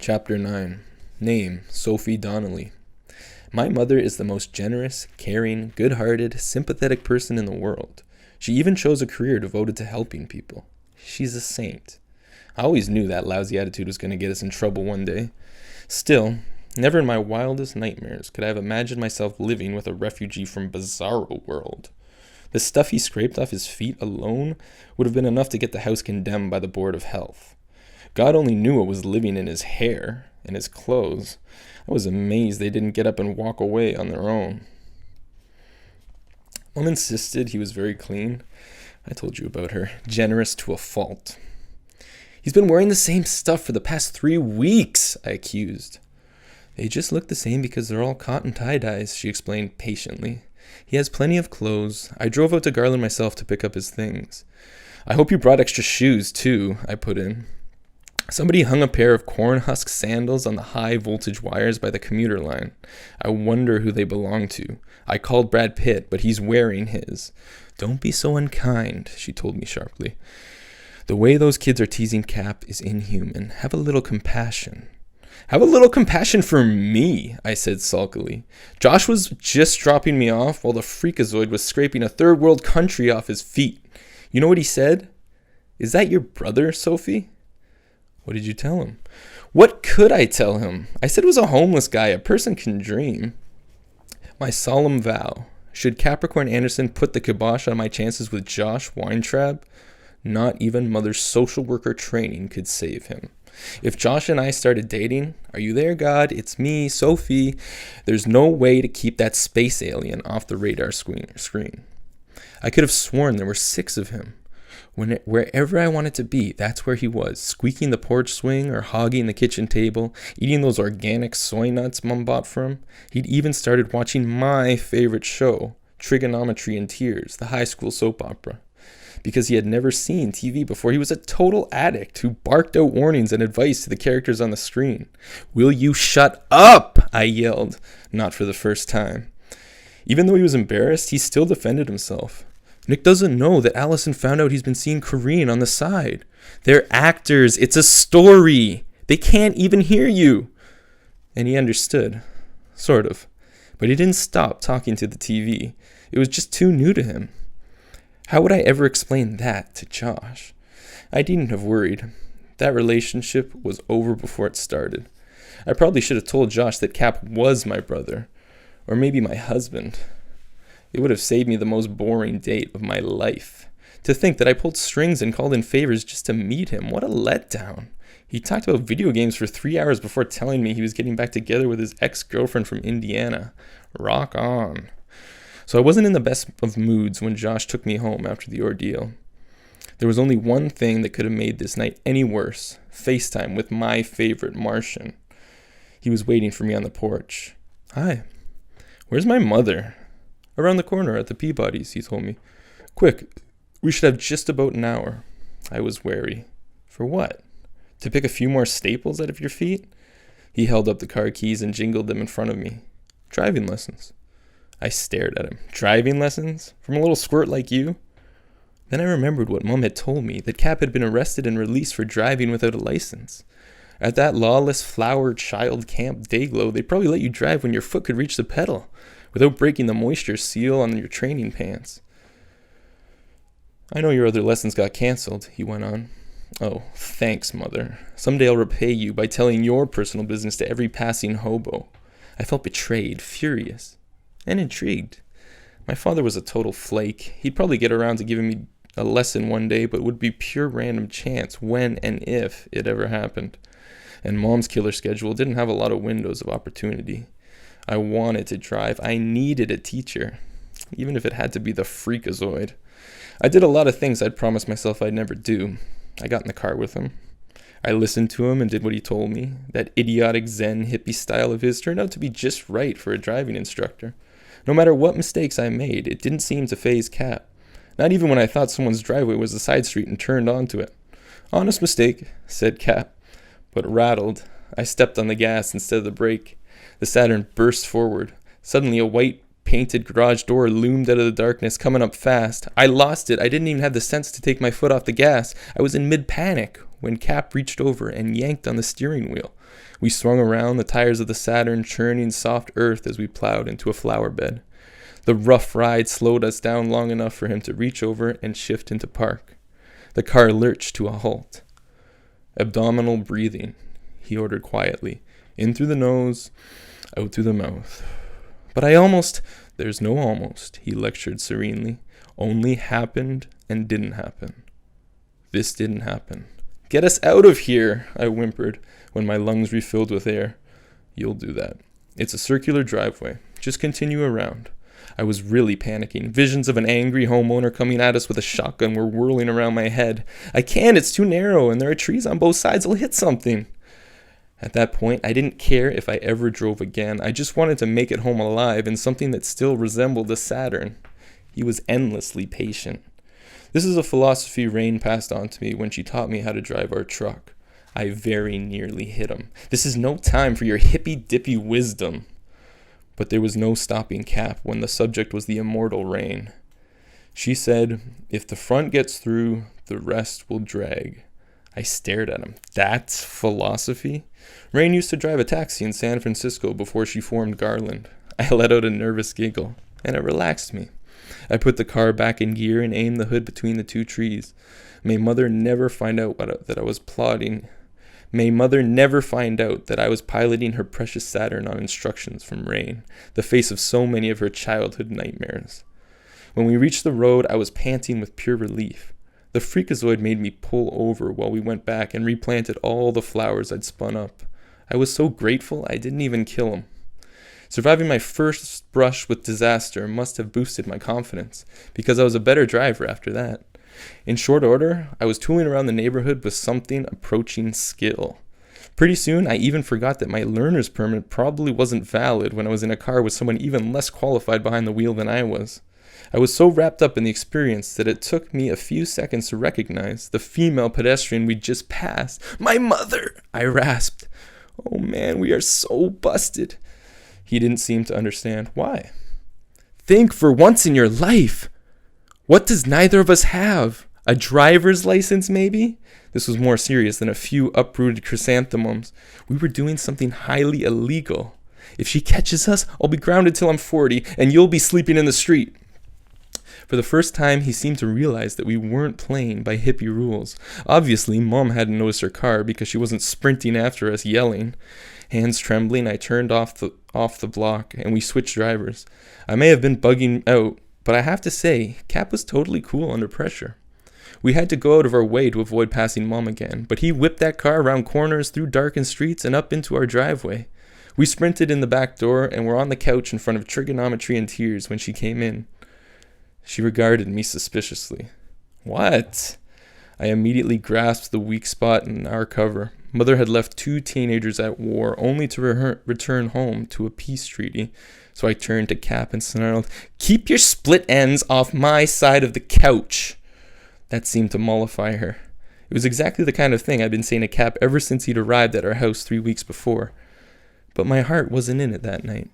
Chapter 9. Name, Sophie Donnelly. My mother is the most generous, caring, good-hearted, sympathetic person in the world. She even chose a career devoted to helping people. She's a saint. I always knew that lousy attitude was going to get us in trouble one day. Still, never in my wildest nightmares could I have imagined myself living with a refugee from Bizarro World. The stuff he scraped off his feet alone would have been enough to get the house condemned by the Board of Health. God only knew what was living in his hair and his clothes. I was amazed they didn't get up and walk away on their own. Mom insisted he was very clean. I told you about her. Generous to a fault. He's been wearing the same stuff for the past 3 weeks, I accused. They just look the same because they're all cotton tie-dyes, she explained patiently. He has plenty of clothes. I drove out to Garland myself to pick up his things. I hope you brought extra shoes, too, I put in. Somebody hung a pair of corn husk sandals on the high voltage wires by the commuter line. I wonder who they belong to. I called Brad Pitt, but he's wearing his. Don't be so unkind, she told me sharply. The way those kids are teasing Cap is inhuman. Have a little compassion. Have a little compassion for me, I said sulkily. Josh was just dropping me off while the freakazoid was scraping a third world country off his feet. You know what he said? Is that your brother, Sophie? What did you tell him? What could I tell him? I said it was a homeless guy. A person can dream. My solemn vow. Should Capricorn Anderson put the kibosh on my chances with Josh Weintraub? Not even Mother's social worker training could save him. If Josh and I started dating, are you there, God? It's me, Sophie. There's no way to keep that space alien off the radar screen. I could have sworn there were 6 of him. Wherever I wanted to be, that's where he was, squeaking the porch swing or hogging the kitchen table, eating those organic soy nuts Mom bought for him. He'd even started watching my favorite show, Trigonometry in Tears, the high school soap opera. Because he had never seen TV before, he was a total addict who barked out warnings and advice to the characters on the screen. Will you shut up? I yelled, not for the first time. Even though he was embarrassed, he still defended himself. Nick doesn't know that Allison found out he's been seeing Corinne on the side. They're actors. It's a story. They can't even hear you. And he understood. Sort of. But he didn't stop talking to the TV. It was just too new to him. How would I ever explain that to Josh? I needn't have worried. That relationship was over before it started. I probably should have told Josh that Cap was my brother. Or maybe my husband. It would have saved me the most boring date of my life. To think that I pulled strings and called in favors just to meet him. What a letdown. He talked about video games for 3 hours before telling me he was getting back together with his ex-girlfriend from Indiana. Rock on. So I wasn't in the best of moods when Josh took me home after the ordeal. There was only one thing that could have made this night any worse. FaceTime with my favorite Martian. He was waiting for me on the porch. Hi. Where's my mother? Around the corner at the Peabody's, he told me. Quick, we should have just about an hour. I was wary. For what? To pick a few more staples out of your feet? He held up the car keys and jingled them in front of me. Driving lessons. I stared at him. Driving lessons? From a little squirt like you? Then I remembered what Mom had told me, that Cap had been arrested and released for driving without a license. At that lawless flower child camp Dayglow, they'd probably let you drive when your foot could reach the pedal, without breaking the moisture seal on your training pants. I know your other lessons got canceled, he went on. Oh, thanks, Mother. Someday I'll repay you by telling your personal business to every passing hobo. I felt betrayed, furious, and intrigued. My father was a total flake. He'd probably get around to giving me a lesson one day, but it would be pure random chance when and if it ever happened. And Mom's killer schedule didn't have a lot of windows of opportunity. I wanted to drive. I needed a teacher, even if it had to be the freakazoid. I did a lot of things I'd promised myself I'd never do. I got in the car with him. I listened to him and did what he told me. That idiotic Zen hippie style of his turned out to be just right for a driving instructor. No matter what mistakes I made, it didn't seem to faze Cap. Not even when I thought someone's driveway was a side street and turned onto it. Honest mistake, said Cap. But rattled, I stepped on the gas instead of the brake. The Saturn burst forward. Suddenly a white painted garage door loomed out of the darkness, coming up fast. I lost it. I didn't even have the sense to take my foot off the gas. I was in mid-panic. when Cap reached over and yanked on the steering wheel. We swung around, the tires of the Saturn churning soft earth as we plowed into a flower bed. The rough ride slowed us down long enough for him to reach over and shift into park. The car lurched to a halt. Abdominal breathing, he ordered quietly. In through the nose, out through the mouth. But there's no almost, he lectured serenely. Only happened and didn't happen. This didn't happen. Get us out of here, I whimpered when my lungs refilled with air. You'll do that. It's a circular driveway. Just continue around. I was really panicking. Visions of an angry homeowner coming at us with a shotgun were whirling around my head. I can't, it's too narrow, and there are trees on both sides. I'll hit something. At that point, I didn't care if I ever drove again. I just wanted to make it home alive in something that still resembled a Saturn. He was endlessly patient. This is a philosophy Rain passed on to me when she taught me how to drive our truck. I very nearly hit him. This is no time for your hippy-dippy wisdom. But there was no stopping Cap when the subject was the immortal Rain. She said, if the front gets through, the rest will drag. I stared at him. That's philosophy? Rain used to drive a taxi in San Francisco before she formed Garland. I let out a nervous giggle, and it relaxed me. I put the car back in gear and aimed the hood between the two trees. May Mother never find out that I was piloting her precious Saturn on instructions from Rain, the face of so many of her childhood nightmares. When we reached the road, I was panting with pure relief. The freakazoid made me pull over while we went back and replanted all the flowers I'd spun up. I was so grateful I didn't even kill him. Surviving my first brush with disaster must have boosted my confidence, because I was a better driver after that. In short order, I was tooling around the neighborhood with something approaching skill. Pretty soon, I even forgot that my learner's permit probably wasn't valid when I was in a car with someone even less qualified behind the wheel than I was. I was so wrapped up in the experience that it took me a few seconds to recognize the female pedestrian we'd just passed. My mother! I rasped. Oh man, we are so busted. He didn't seem to understand. Why? Think for once in your life. What does neither of us have? A driver's license, maybe? This was more serious than a few uprooted chrysanthemums. We were doing something highly illegal. If she catches us, I'll be grounded till I'm 40, and you'll be sleeping in the street. For the first time, he seemed to realize that we weren't playing by hippie rules. Obviously, Mom hadn't noticed her car because she wasn't sprinting after us yelling. Hands trembling, I turned off the block, and we switched drivers. I may have been bugging out, but I have to say, Cap was totally cool under pressure. We had to go out of our way to avoid passing Mom again, but he whipped that car around corners, through darkened streets, and up into our driveway. We sprinted in the back door, and were on the couch in front of trigonometry and tears when she came in. She regarded me suspiciously. What? I immediately grasped the weak spot in our cover. Mother had left 2 teenagers at war, only to return home to a peace treaty. So I turned to Cap and snarled, "Keep your split ends off my side of the couch." That seemed to mollify her. It was exactly the kind of thing I'd been saying to Cap ever since he'd arrived at our house 3 weeks before. But my heart wasn't in it that night.